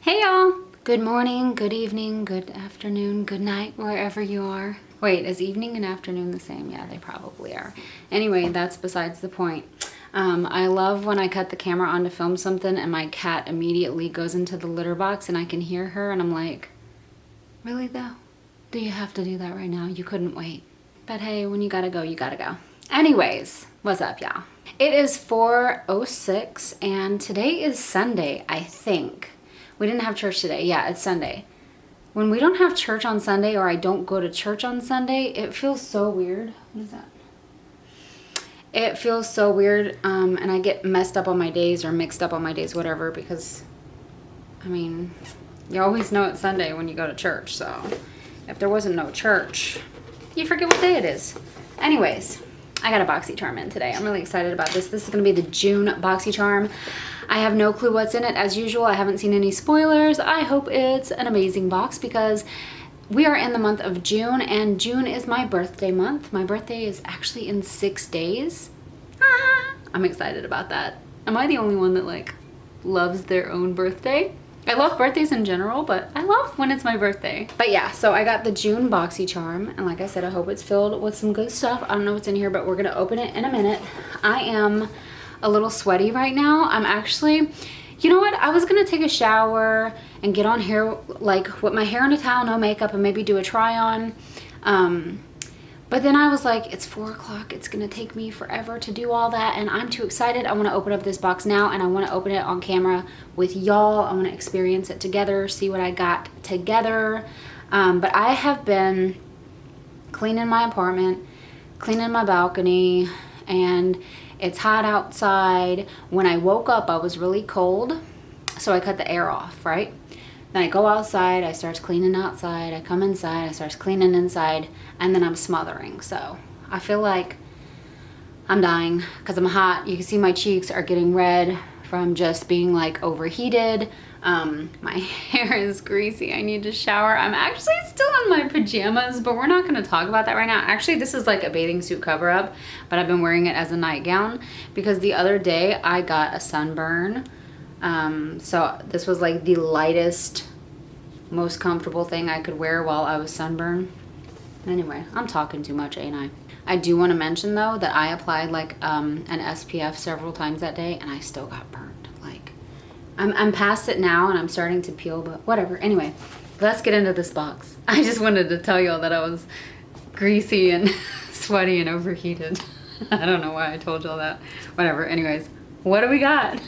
Hey y'all! Good morning, good evening, good afternoon, good night, wherever you are. Wait, is evening and afternoon the same? Yeah, they probably are. Anyway, that's besides the point. I love when I cut the camera on to film something and my cat immediately goes into the litter box and I can hear her and I'm like, really though? Do you have to do that right now? You couldn't wait. But hey, when you gotta go, you gotta go. Anyways, what's up y'all? It is 4:06 and today is Sunday, I think. We didn't have church today. Yeah, it's Sunday. When we don't have church on Sunday or I don't go to church on Sunday, it feels so weird. What is that? It feels so weird and I get messed up on my days or mixed up on my days, whatever, because, I mean, you always know it's Sunday when you go to church. So if there wasn't no church, you forget what day it is. Anyways, I got a Boxycharm in today. I'm really excited about this. This is going to be the June Boxycharm. I have no clue what's in it. As usual, I haven't seen any spoilers. I hope it's an amazing box because we are in the month of June and June is my birthday month. My birthday is actually in 6 days. I'm excited about that. Am I the only one that like loves their own birthday? I love birthdays in general, but I love when it's my birthday. But yeah, so I got the June Boxycharm, and like I said, I hope it's filled with some good stuff. I don't know what's in here, but we're gonna open it in a minute. I am a little sweaty right now. I'm actually, you know what? I was gonna take a shower and get on here like with my hair in a towel, no makeup, and maybe do a try on. But then I was like, it's 4 o'clock. It's gonna take me forever to do all that, and I'm too excited. I wanna open up this box now, and I wanna open it on camera with y'all. I wanna experience it together, see what I got together. But I have been cleaning my apartment, cleaning my balcony, and it's hot outside. When I woke up, I was really cold, so I cut the air off, right? Then I go outside, I start cleaning outside, I come inside, I start cleaning inside, and then I'm smothering. So I feel like I'm dying because I'm hot. You can see my cheeks are getting red from just being like overheated. My hair is greasy. I need to shower. I'm actually still in my pajamas, but we're not going to talk about that right now. Actually, this is like a bathing suit cover up, but I've been wearing it as a nightgown because the other day I got a sunburn. So this was like the lightest, most comfortable thing I could wear while I was sunburned. Anyway, I'm talking too much, ain't I? I do want to mention though that I applied like an SPF several times that day and I still got burned. Like I'm past it now and I'm starting to peel, but whatever. Anyway, let's get into this box. I just wanted to tell y'all that I was greasy and sweaty and overheated. I don't know why I told y'all that. Whatever. Anyways, what do we got?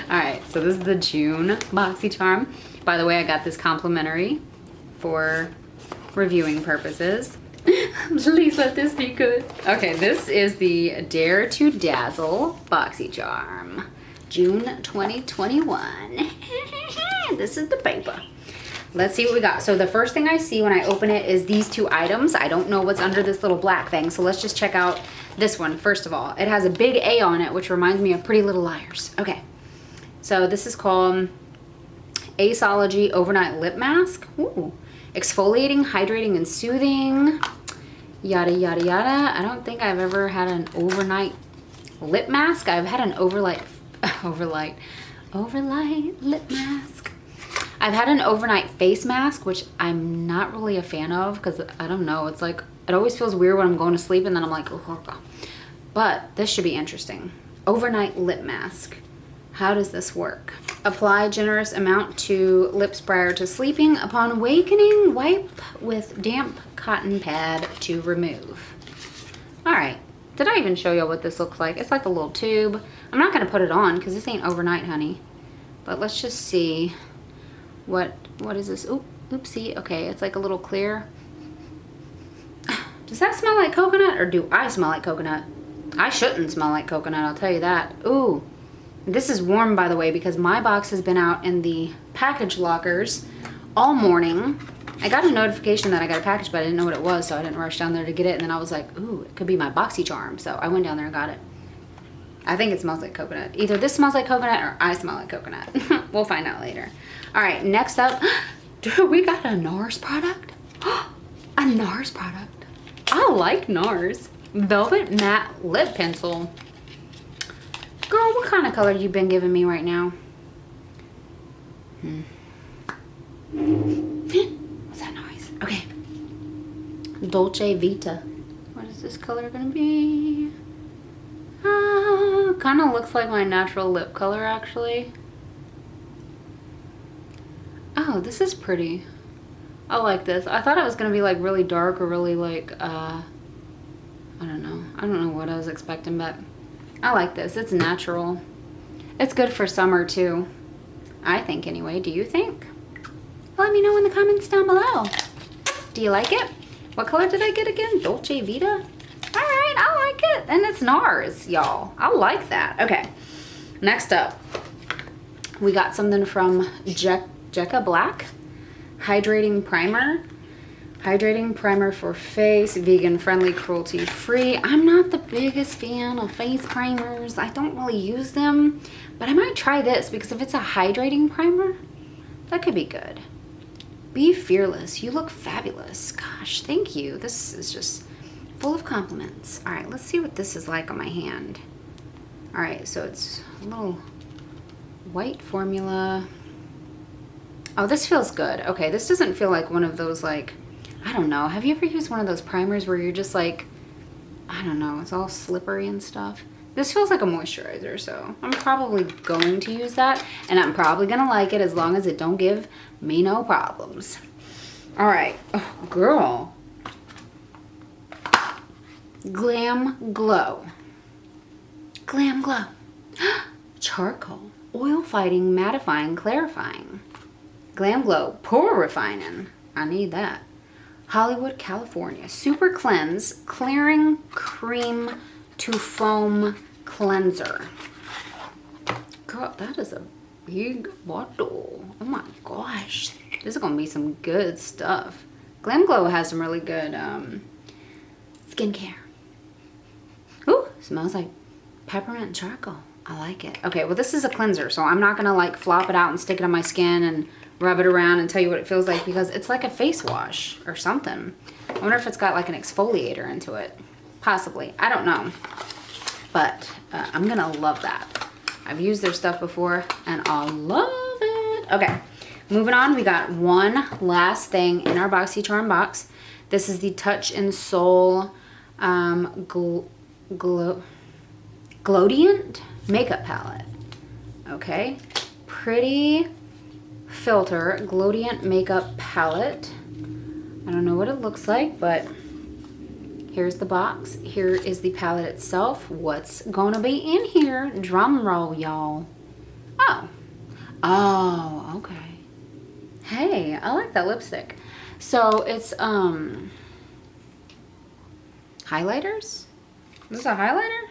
All right, so this is the June Boxycharm. By the way, I got this complimentary for reviewing purposes. Please let this be good. Okay, this is the Dare to Dazzle Boxycharm, June 2021. This is the paper. Let's see what we got. So the first thing I see when I open it is these two items. I don't know what's under this little black thing, so let's just check out this one first of all. It has a big A on it, which reminds me of Pretty Little Liars. Okay, so this is called Aceology Overnight Lip Mask. Ooh. Exfoliating, hydrating, and soothing. Yada, yada, yada. I don't think I've ever had an overnight lip mask. I've had an overlight lip mask. I've had an overnight face mask, which I'm not really a fan of because I don't know. It's like, it always feels weird when I'm going to sleep and then I'm like, oh. But this should be interesting. Overnight lip mask. How does this work? Apply generous amount to lips prior to sleeping. Upon awakening, wipe with damp cotton pad to remove. All right. Did I even show you what this looks like? It's like a little tube. I'm not going to put it on because this ain't overnight, honey. But let's just see. What is this? Oop, oopsie. Okay, it's like a little clear. Does that smell like coconut or do I smell like coconut? I shouldn't smell like coconut, I'll tell you that. Ooh. This is warm, by the way, because my box has been out in the package lockers all morning. I got a notification that I got a package, but I didn't know what it was, so I didn't rush down there to get it. And then I was like, ooh, it could be my Boxycharm. So I went down there and got it. I think it smells like coconut. Either this smells like coconut or I smell like coconut. We'll find out later. All right, next up, dude, we got a Nars product. A Nars product. I like Nars. Velvet Matte Lip Pencil. Girl, what kind of color you been giving me right now? What's that noise? Okay. Dolce Vita. What is this color gonna be? Kind of looks like my natural lip color, actually. Oh, this is pretty. I like this. I thought it was gonna be like really dark or really like, I don't know. I don't know what I was expecting, but I like this. It's natural. It's good for summer too. I think anyway. Do you think? Let me know in the comments down below. Do you like it? What color did I get again? Dolce Vita? All right, I like it. And it's Nars, y'all. I like that. Okay, next up, we got something from Jekka Black. Hydrating Primer. Hydrating primer for face, vegan friendly, cruelty free. I'm not the biggest fan of face primers. I don't really use them, but I might try this because if it's a hydrating primer, that could be good. Be fearless. You look fabulous. Gosh, thank you. This is just full of compliments. All right, let's see what this is like on my hand. All right, so it's a little white formula. Oh, this feels good. Okay, this doesn't feel like one of those like, I don't know. Have you ever used one of those primers where you're just like, I don't know, it's all slippery and stuff? This feels like a moisturizer, so I'm probably going to use that, and I'm probably gonna like it as long as it don't give me no problems. All right, oh, girl. Glam Glow. Glam Glow. Charcoal. Oil fighting, mattifying, clarifying. Glam Glow. Pore refining. I need that. Hollywood, California. Super Cleanse Clearing Cream to Foam Cleanser. Girl, that is a big bottle. Oh my gosh. This is going to be some good stuff. Glam Glow has some really good skincare. Ooh, smells like peppermint and charcoal. I like it. Okay, well this is a cleanser, so I'm not going to like flop it out and stick it on my skin and rub it around and tell you what it feels like because it's like a face wash or something. I wonder if it's got like an exfoliator into it. Possibly. I don't know. But I'm going to love that. I've used their stuff before and I love it. Okay, moving on. We got one last thing in our Boxycharm box. This is the Touch and Soul Glowdient Makeup Palette. Okay, pretty filter Glowdient Makeup Palette. I don't know what it looks like, but here's the box. Here is the palette itself. What's gonna be in here? Drum roll, y'all. Oh, okay. Hey, I like that lipstick. So it's highlighters. Is this a highlighter?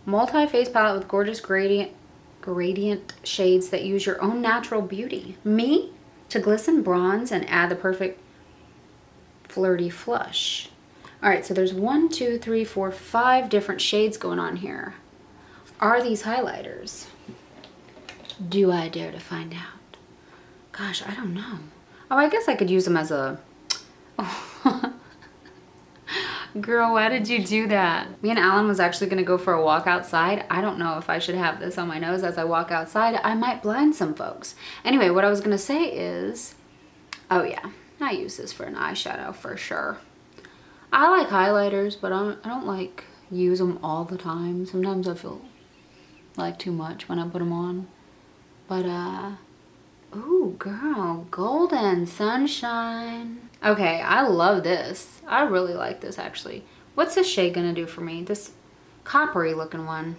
Multi-face palette with gorgeous gradient shades that use your own natural beauty. Me to glisten, bronze, and add the perfect flirty flush. All right, so there's 1, 2, 3, 4, 5 different shades going on here. Are these highlighters? Do I dare to find out? Gosh, I don't know. Oh, I guess I could use them as a... Oh. Girl, why did you do that? Me and Alan was actually gonna go for a walk outside. I don't know if I should have this on my nose as I walk outside. I might blind some folks. Anyway, what I was gonna say is, oh yeah, I use this for an eyeshadow for sure. I like highlighters, but I don't like use them all the time. Sometimes I feel like too much when I put them on. But ooh girl, Golden Sunshine. Okay, I love this. I really like this actually. What's this shade gonna do for me? This coppery looking one.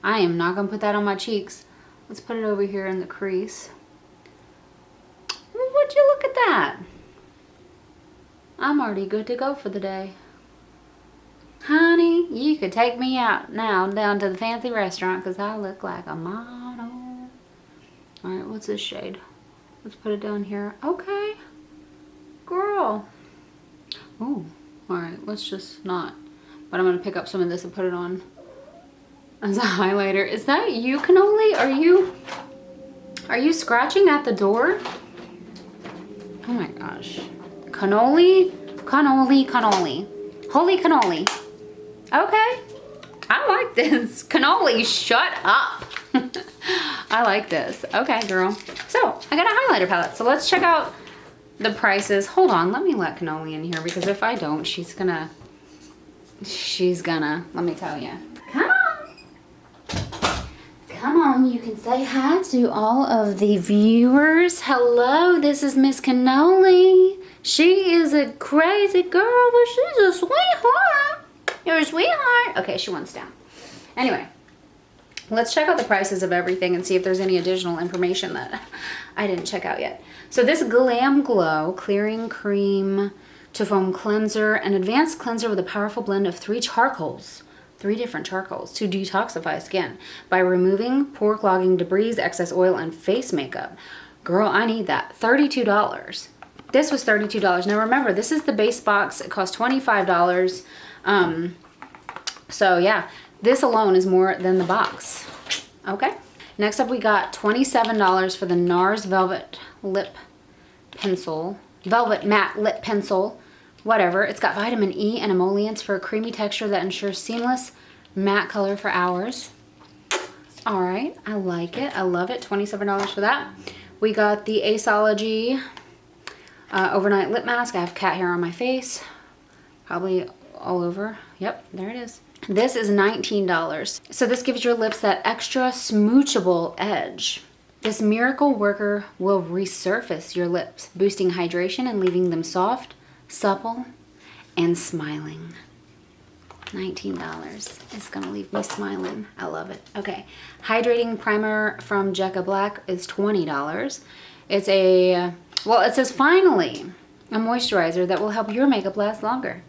I am not gonna put that on my cheeks. Let's put it over here in the crease. Would you look at that? I'm already good to go for the day. Honey, you could take me out now down to the fancy restaurant because I look like a model. All right, what's this shade? Let's put it down here. Okay. Girl. Oh, all right, let's just not. But I'm gonna pick up some of this and put it on as a highlighter. Is that you, Cannoli? Are you scratching at the door? Oh my gosh. Cannoli, cannoli, cannoli. Holy cannoli. Okay, I like this. Cannoli, shut up. I like this. Okay, girl. So I got a highlighter palette. So let's check out the prices. Hold on, let me let Cannoli in here because if I don't, she's gonna, let me tell you. Come on. Come on, you can say hi to all of the viewers. Hello, this is Miss Cannoli. She is a crazy girl, but she's a sweetheart. You're a sweetheart. Okay, she wants down. Anyway, let's check out the prices of everything and see if there's any additional information that I didn't check out yet. So this Glam Glow Clearing Cream to Foam Cleanser, an advanced cleanser with a powerful blend of 3 charcoals. 3 different charcoals to detoxify skin by removing pore clogging debris, excess oil, and face makeup. Girl, I need that. $32. This was $32. Now remember, this is the base box. It cost $25. So yeah, this alone is more than the box. Okay. Next up, we got $27 for the Nars Velvet Lip Pencil. Velvet Matte Lip Pencil. Whatever. It's got vitamin E and emollients for a creamy texture that ensures seamless matte color for hours. All right. I like it. I love it. $27 for that. We got the Aceology Overnight Lip Mask. I have cat hair on my face. Probably all over. Yep. There it is. This is $19. So this gives your lips that extra smoochable edge. This miracle worker will resurface your lips, boosting hydration and leaving them soft, supple, and smiling. $19. It's gonna leave me smiling. I love it. Okay, hydrating primer from Jecca Black is $20. It's a, well, it says finally, a moisturizer that will help your makeup last longer.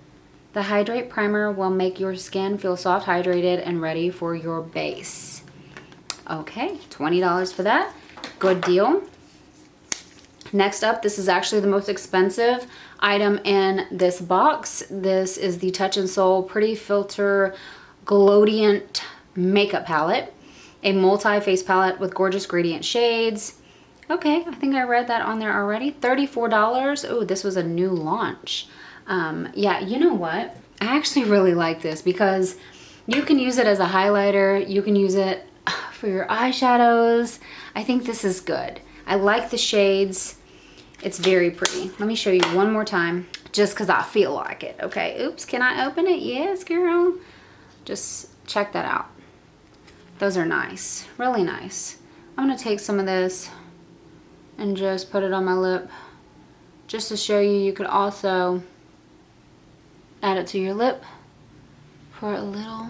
The Hydrate Primer will make your skin feel soft, hydrated, and ready for your base. Okay, $20 for that. Good deal. Next up, this is actually the most expensive item in this box. This is the Touch and Soul Pretty Filter Glowdient Makeup Palette. A multi-face palette with gorgeous gradient shades. Okay, I think I read that on there already. $34. Oh, this was a new launch. Yeah, you know what? I actually really like this because you can use it as a highlighter. You can use it for your eyeshadows. I think this is good. I like the shades. It's very pretty. Let me show you one more time just because I feel like it. Okay, oops, can I open it? Yes, girl. Just check that out. Those are nice, really nice. I'm gonna take some of this and just put it on my lip just to show you. You could also add it to your lip for a little,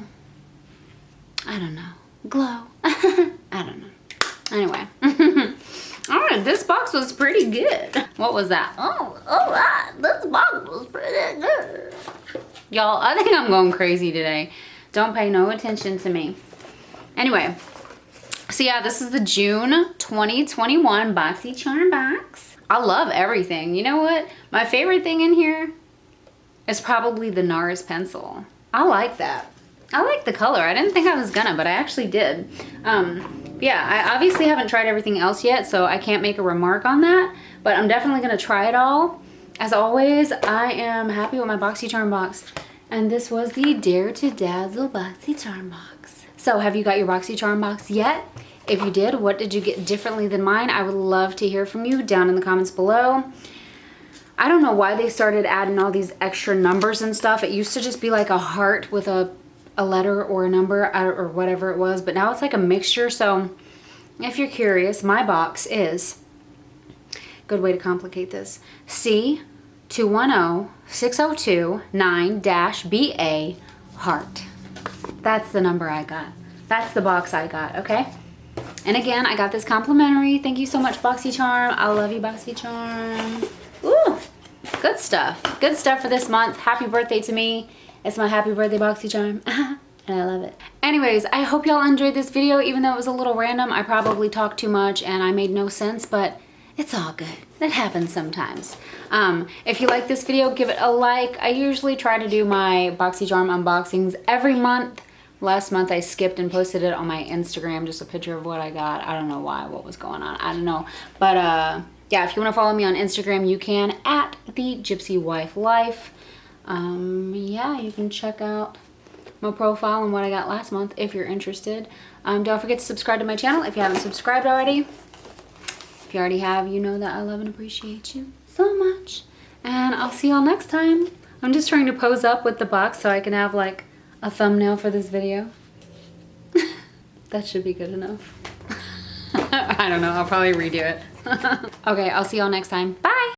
I don't know, glow. I don't know. Anyway. All right, this box was pretty good. What was that? Oh, all right, this box was pretty good. Y'all, I think I'm going crazy today. Don't pay no attention to me. Anyway, so yeah, this is the June 2021 Boxycharm box. I love everything. You know what? My favorite thing in here is probably the Nars pencil. I like that. I like the color. I didn't think I was gonna, but I actually did. Yeah, I obviously haven't tried everything else yet, so I can't make a remark on that, but I'm definitely gonna try it all. As always, I am happy with my Boxycharm box, and this was the Dare to Dazzle Boxycharm box. So have you got your Boxycharm box yet? If you did, what did you get differently than mine? I would love to hear from you down in the comments below. I don't know why they started adding all these extra numbers and stuff. It used to just be like a heart with a letter or a number or whatever it was, but now it's like a mixture. So if you're curious, my box is, good way to complicate this, C210602-9-BA heart. That's the number I got. That's the box I got, okay? And again, I got this complimentary. Thank you so much, Boxycharm. I love you, Boxycharm. Ooh, good stuff. Good stuff for this month. Happy birthday to me. It's my happy birthday Boxycharm. And I love it. Anyways, I hope y'all enjoyed this video, even though it was a little random. I probably talked too much and I made no sense, but it's all good. That happens sometimes. If you like this video, give it a like. I usually try to do my Boxycharm unboxings every month. Last month I skipped and posted it on my Instagram, just a picture of what I got. I don't know why, what was going on. I don't know. But yeah, if you want to follow me on Instagram, you can at the Gypsy Wife Life. Yeah, you can check out my profile and what I got last month if you're interested. Don't forget to subscribe to my channel if you haven't subscribed already. If you already have, you know that I love and appreciate you so much. And I'll see y'all next time. I'm just trying to pose up with the box so I can have like a thumbnail for this video. That should be good enough. I don't know, I'll probably redo it. Okay, I'll see y'all next time. Bye!